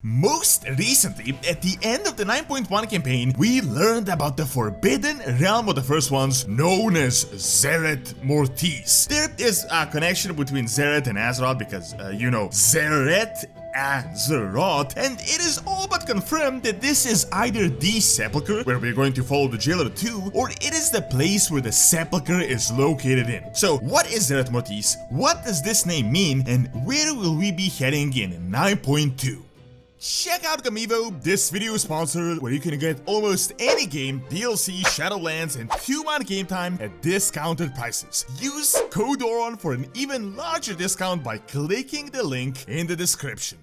Most recently, at the end of the 9.1 campaign, we learned about the forbidden realm of the first ones, known as Zereth Mortis. There is a connection between Zereth and Azeroth because, Zereth Azeroth, and it is all but confirmed that this is either the Sepulchre, where we're going to follow the Jailer to, or it is the place where the Sepulchre is located in. So, what is Zereth Mortis? What does this name mean? And where will we be heading in 9.2? Check out Gamivo, this video is sponsored, where you can get almost any game, DLC, Shadowlands, and 2-month game time at discounted prices. Use code ORON for an even larger discount by clicking the link in the description.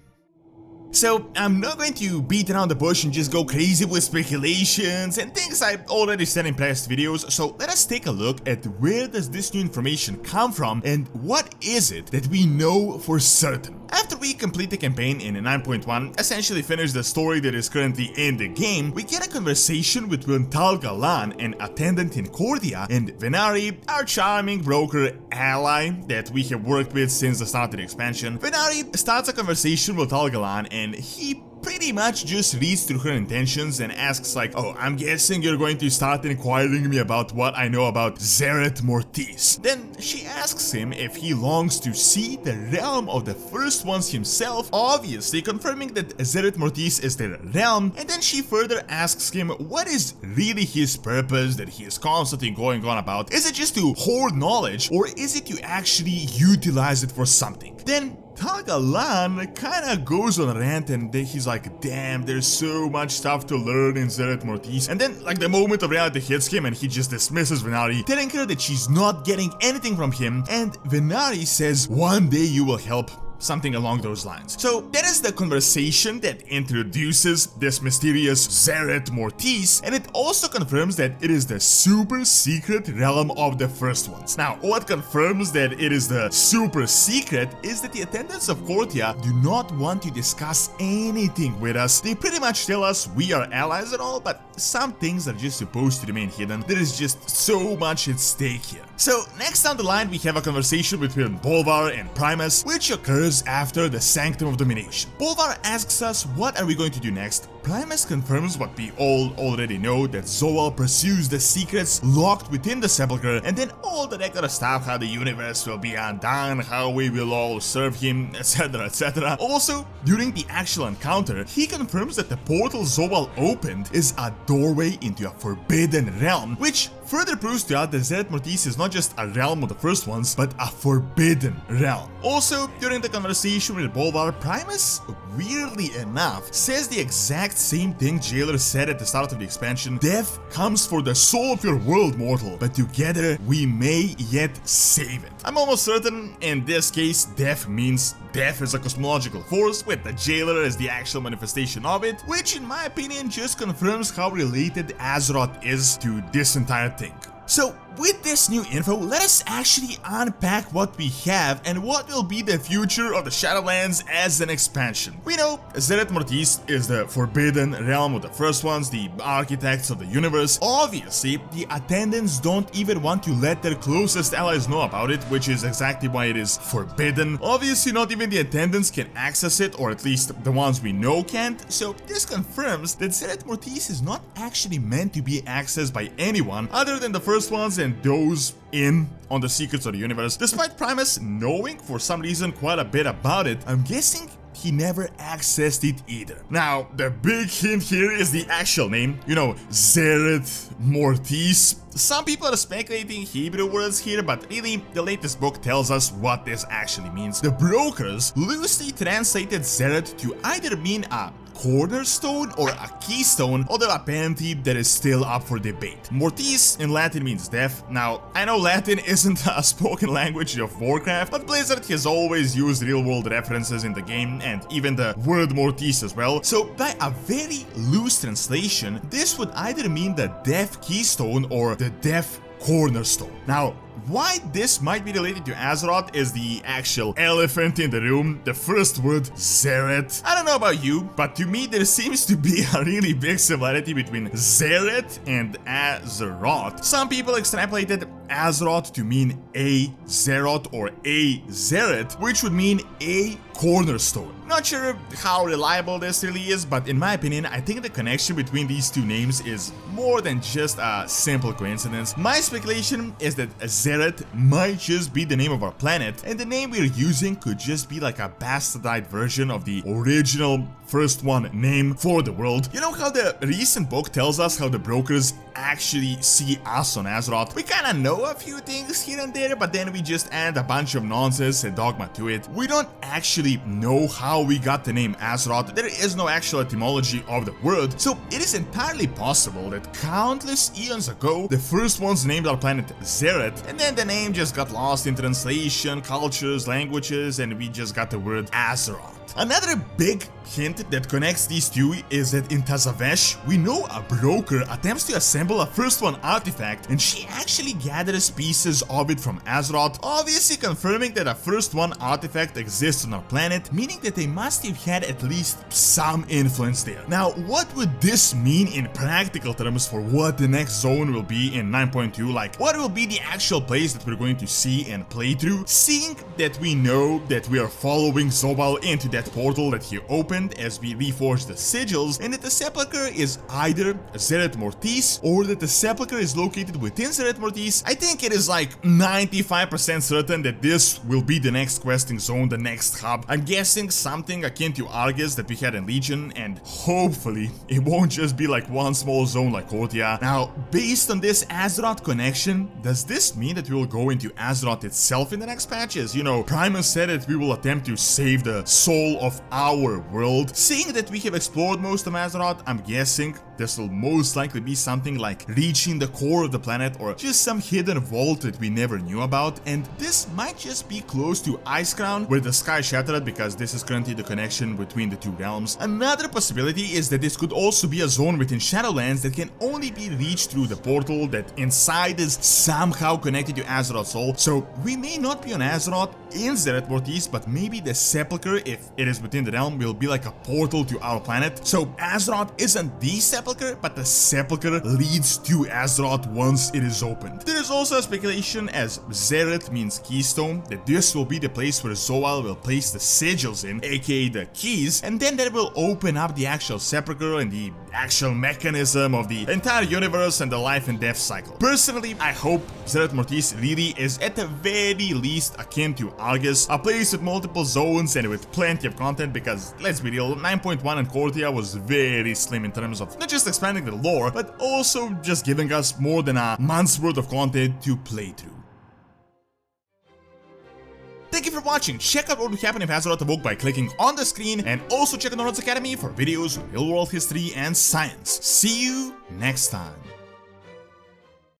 So, I'm not going to beat around the bush and just go crazy with speculations and things I've already said in past videos, so let us take a look at where does this new information come from and what is it that we know for certain. After we complete the campaign in 9.1, essentially finish the story that is currently in the game, we get a conversation between Tal Galan, an attendant in Cordia, and Venari, our charming broker ally that we have worked with since the start of the expansion. Venari starts a conversation with Tal Galan and he pretty much just reads through her intentions and asks like, oh, I'm guessing you're going to start inquiring me about what I know about Zereth Mortis. Then she asks him if he longs to see the realm of the first ones himself, obviously confirming that Zereth Mortis is their realm, and then she further asks him what is really his purpose that he is constantly going on about. Is it just to hoard knowledge, or is it to actually utilize it for something? Then Tal Galan kinda goes on a rant and he's like, damn, there's so much stuff to learn in Zereth Mortis. And then, like, the moment of reality hits him and he just dismisses Venari, telling her that she's not getting anything from him, and Venari says, one day you will help. Something along those lines. So that is the conversation that introduces this mysterious Zereth Mortis, and it also confirms that it is the super secret realm of the first ones. Now, what confirms that it is the super secret is that the attendants of Cordia do not want to discuss anything with us. They pretty much tell us we are allies and all, but some things are just supposed to remain hidden. There is just so much at stake here. So next down the line we have a conversation between Bolvar and Primus, which occurs after the Sanctum of Domination. Bolvar asks us what are we going to do next. Primus confirms what we all already know, that Zoal pursues the secrets locked within the Sepulchre, and then all the regular stuff, how the universe will be undone, how we will all serve him, etc, etc. Also, during the actual encounter, he confirms that the portal Zoal opened is a doorway into a forbidden realm, which further proves to us that Zereth Mortis is not just a realm of the first ones, but a forbidden realm. Also, during the conversation with Bolvar, Primus, weirdly enough, says the exact same thing Jailer said at the start of the expansion. Death comes for the soul of your world, mortal, but together we may yet save it. I'm almost certain in this case death means death is a cosmological force, with the Jailer as the actual manifestation of it, which in my opinion just confirms how related Azeroth is to this entire thing. So, with this new info, let us actually unpack what we have and what will be the future of the Shadowlands as an expansion. We know Zereth Mortis is the forbidden realm of the first ones, the architects of the universe. Obviously, the attendants don't even want to let their closest allies know about it, which is exactly why it is forbidden. Obviously, not even the attendants can access it, or at least the ones we know can't, so this confirms that Zereth Mortis is not actually meant to be accessed by anyone other than the first ones and those in on the secrets of the universe. Despite Primus knowing for some reason quite a bit about it, I'm guessing he never accessed it either. Now, the big hint here is the actual name, Zereth Mortis. Some people are speculating Hebrew words here, but really, the latest book tells us what this actually means. The brokers loosely translated Zereth to either mean a cornerstone or a keystone, although apparently that is still up for debate. Mortis in Latin means death. Now, I know Latin isn't a spoken language of Warcraft, but Blizzard has always used real-world references in the game, and even the word Mortis as well, so by a very loose translation, this would either mean the death keystone or the death cornerstone. Now, why this might be related to Azeroth is the actual elephant in the room, the first word, Xerath. I don't know about you, but to me there seems to be a really big similarity between Xerath and Azeroth. Some people extrapolated Azeroth to mean a Zeroth or a Xerath, which would mean a cornerstone. Not sure how reliable this really is, but in my opinion, I think the connection between these two names is more than just a simple coincidence. My speculation is that Xerath might just be the name of our planet, and the name we're using could just be like a bastardized version of the original first one name for the world. You know how the recent book tells us how the brokers actually see us on Azeroth? We kinda know a few things here and there, but then we just add a bunch of nonsense and dogma to it. We don't actually know how we got the name Azeroth. There is no actual etymology of the word, so it is entirely possible that countless eons ago, the first ones named our planet Xerath, and then the name just got lost in translation, cultures, languages, and we just got the word Azeroth. Another big hint that connects these two is that in Tazavesh, we know a broker attempts to assemble a first one artifact, and she actually gathers pieces of it from Azeroth, obviously confirming that a first one artifact exists on our planet, meaning that they must have had at least some influence there. Now, what would this mean in practical terms for what the next zone will be in 9.2? Like, what will be the actual place that we're going to see and play through? Seeing that we know that we are following Zobal into that portal that he opened as we reforge the sigils, and that the sepulcher is either Zereth Mortis or that the sepulcher is located within Zereth Mortis, I think it is like 95% certain that this will be the next questing zone, the next hub. I'm guessing something akin to Argus that we had in Legion, and hopefully it won't just be like one small zone like Kortia. Now, based on this Azeroth connection, does this mean that we will go into Azeroth itself in the next patches? You know, Primus said that we will attempt to save the soul of our world. Seeing that we have explored most of Azeroth, I'm guessing this will most likely be something like reaching the core of the planet or just some hidden vault that we never knew about, and this might just be close to Icecrown where the sky shattered, because this is currently the connection between the two realms. Another possibility is that this could also be a zone within Shadowlands that can only be reached through the portal that inside is somehow connected to Azeroth's soul. So we may not be on Azeroth in Zereth Mortis, but maybe the sepulcher, if it is within the realm, will be like a portal to our planet. So Azeroth isn't the sepulcher, but the sepulcher leads to Azeroth once it is opened. There is also a speculation, as Xerath means keystone, that this will be the place where Zoal will place the sigils in, aka the keys, and then that will open up the actual sepulcher and the actual mechanism of the entire universe and the life and death cycle. Personally, I hope Zereth Mortis really is at the very least akin to Argus, a place with multiple zones and with plenty of content, because let's be real, 9.1 and Kortia was very slim in terms of not just expanding the lore, but also just giving us more than a month's worth of content to play through. Thank you for watching. Check out what will happen if Azeroth awoke by clicking on the screen, and also check out Norod's Academy for videos on real world history and science. See you next time.